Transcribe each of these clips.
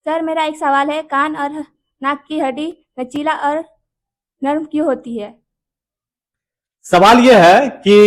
Sir मेरा एक सवाल है, कान और नाक की हड्डी लचीला और नर्म क्यों होती है? सवाल यह है कि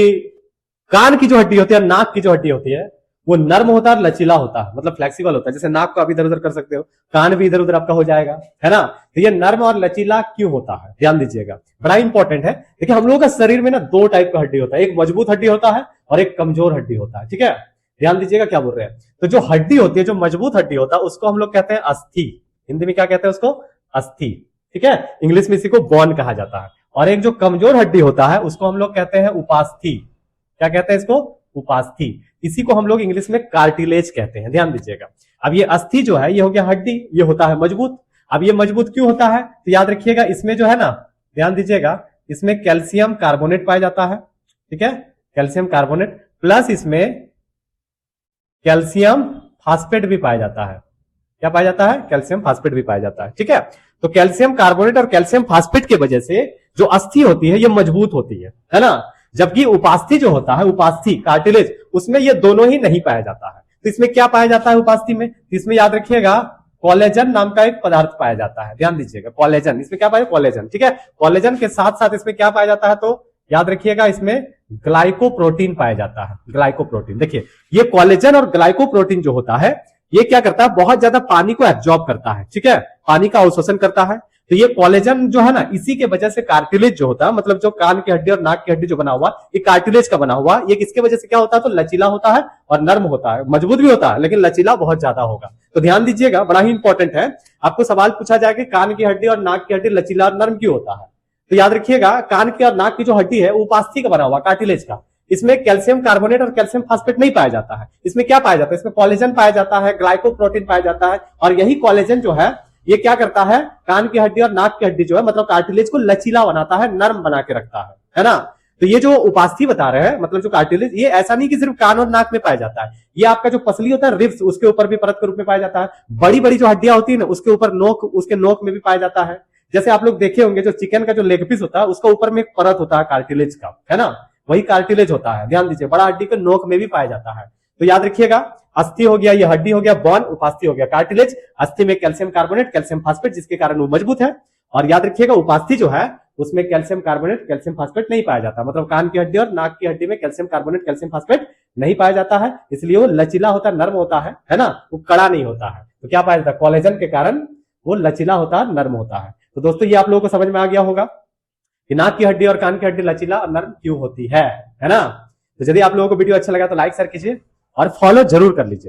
कान की जो हड्डी होती है, नाक की जो हड्डी होती है, वो नर्म होता है और लचीला होता है, मतलब फ्लेक्सिबल होता है। जैसे नाक को आप इधर उधर कर सकते हो, कान भी इधर उधर आपका हो जाएगा, है ना। तो ये नर्म और लचीला क्यों होता है, ध्यान दीजिएगा, बड़ा इंपॉर्टेंट है। देखिए हम लोगों का शरीर में ना दो टाइप का हड्डी होता है, एक मजबूत हड्डी होता है और एक कमजोर हड्डी होता है, ठीक है। ध्यान दीजिएगा क्या बोल रहे हैं। तो जो हड्डी होती है, जो मजबूत हड्डी होता है, उसको हम लोग कहते हैं अस्थि। हिंदी में क्या कहते हैं उसको? अस्थि, ठीक है। इंग्लिश में इसी को बोन कहा जाता है। और एक जो कमजोर हड्डी होता है उसको हम लोग कहते हैं उपास्थि। क्या कहते हैं इसको? उपास्थि। इसी को हम लोग इंग्लिश में कार्टिलेज कहते हैं, ध्यान दीजिएगा। अब ये अस्थि जो है ये हो गया हड्डी, ये होता है मजबूत। अब ये मजबूत क्यों होता है तो याद रखिएगा, इसमें जो है ना, ध्यान दीजिएगा, इसमें कैल्शियम कार्बोनेट पाया जाता है, ठीक है, कैल्शियम कार्बोनेट, प्लस इसमें कैल्शियम फास्फेट भी पाया जाता है। क्या पाया जाता है? कैल्शियम फास्फेट भी पाया जाता है, ठीक है। तो कैल्शियम कार्बोनेट और कैल्शियम फास्फेट की वजह से जो अस्थि होती है ये मजबूत होती है ना। जबकि उपास्थि जो होता है, उपास्थि कार्टिलेज, उसमें ये दोनों ही नहीं पाया जाता है। तो इसमें क्या पाया जाता है उपास्थि में? इसमें याद रखिएगा कोलेजन नाम का एक पदार्थ पाया जाता है, ध्यान दीजिएगा, कोलेजन। इसमें क्या पाया? कोलेजन, ठीक है। कोलेजन के साथ साथ इसमें क्या पाया जाता है तो याद रखिएगा, इसमें ग्लाइकोप्रोटीन पाया जाता है। ग्लाइकोप्रोटीन, देखिए ये कोलेजन और ग्लाइकोप्रोटीन जो होता है ये क्या करता है, बहुत ज्यादा पानी को एब्जॉर्ब करता है, ठीक है, पानी का अवशोषण करता है। तो ये कोलेजन जो है ना, इसी के वजह से कार्टिलेज जो होता है, मतलब जो कान की हड्डी और नाक की हड्डी जो बना हुआ, ये कार्टिलेज का बना हुआ, ये किसके वजह से क्या होता है तो लचीला होता है और नर्म होता है। मजबूत भी होता है लेकिन लचीला बहुत ज्यादा होगा। तो ध्यान दीजिएगा, बड़ा ही इंपॉर्टेंट है। आपको सवाल पूछा जाएगा कान की हड्डी और नाक की हड्डी लचीला और नर्म क्यों होता है, तो याद रखिएगा कान की और नाक की जो हड्डी है वो उपास्थि का बना हुआ, कार्टिलेज का। इसमें कैल्शियम कार्बोनेट और कैल्शियम फास्फेट नहीं पाया जाता है। इसमें क्या पाया जाता है? इसमें कोलेजन पाया जाता है, ग्लाइकोप्रोटीन पाया जाता है। और यही कोलेजन जो है ये क्या करता है, कान की हड्डी और नाक की हड्डी जो है, मतलब कार्टिलेज को लचीला बनाता है, नर्म बना के रखता है ना। तो ये जो उपास्थि बता रहे हैं, मतलब जो कार्टिलेज, ये ऐसा नहीं कि सिर्फ कान और नाक में पाया जाता है, ये आपका जो पसली होता है रिब्स, उसके ऊपर भी परत के रूप में पाया जाता है। बड़ी बड़ी जो हड्डियां होती है ना, उसके ऊपर नोक, उसके नोक में भी पाया जाता है। जैसे आप लोग देखे होंगे जो चिकन का जो लेग पीस होता है उसका ऊपर में एक परत होता है कार्टिलेज का, है ना, वही कार्टिलेज होता है। ध्यान दीजिए, बड़ा हड्डी के नोक में भी पाया जाता है। तो याद रखिएगा, अस्थि हो गया, ये हड्डी हो गया बोन, उपास्थि हो गया कार्टिलेज। अस्थि में कैल्शियम कार्बोनेट, कैल्शियम फास्फेट, जिसके कारण वो मजबूत है। और याद रखिएगा उपास्थि जो है उसमें कैल्शियम कार्बोनेट, कैल्शियम फास्फेट नहीं पाया जाता, मतलब कान की हड्डी और नाक की हड्डी में कैल्शियम कार्बोनेट, कैल्शियम फास्फेट नहीं पाया जाता है, इसलिए वो लचीला होता है, नर्म होता है ना, वो कड़ा नहीं होता है। तो क्या पाया जाता है? कोलेजन के कारण वो लचीला होता है, नर्म होता है। तो दोस्तों ये आप लोगों को समझ में आ गया होगा कि नाक की हड्डी और कान की हड्डी लचीला और नर्म क्यों होती है ना। तो यदि आप लोगों को वीडियो अच्छा लगा तो लाइक शेयर कीजिए और फॉलो जरूर कर लीजिए।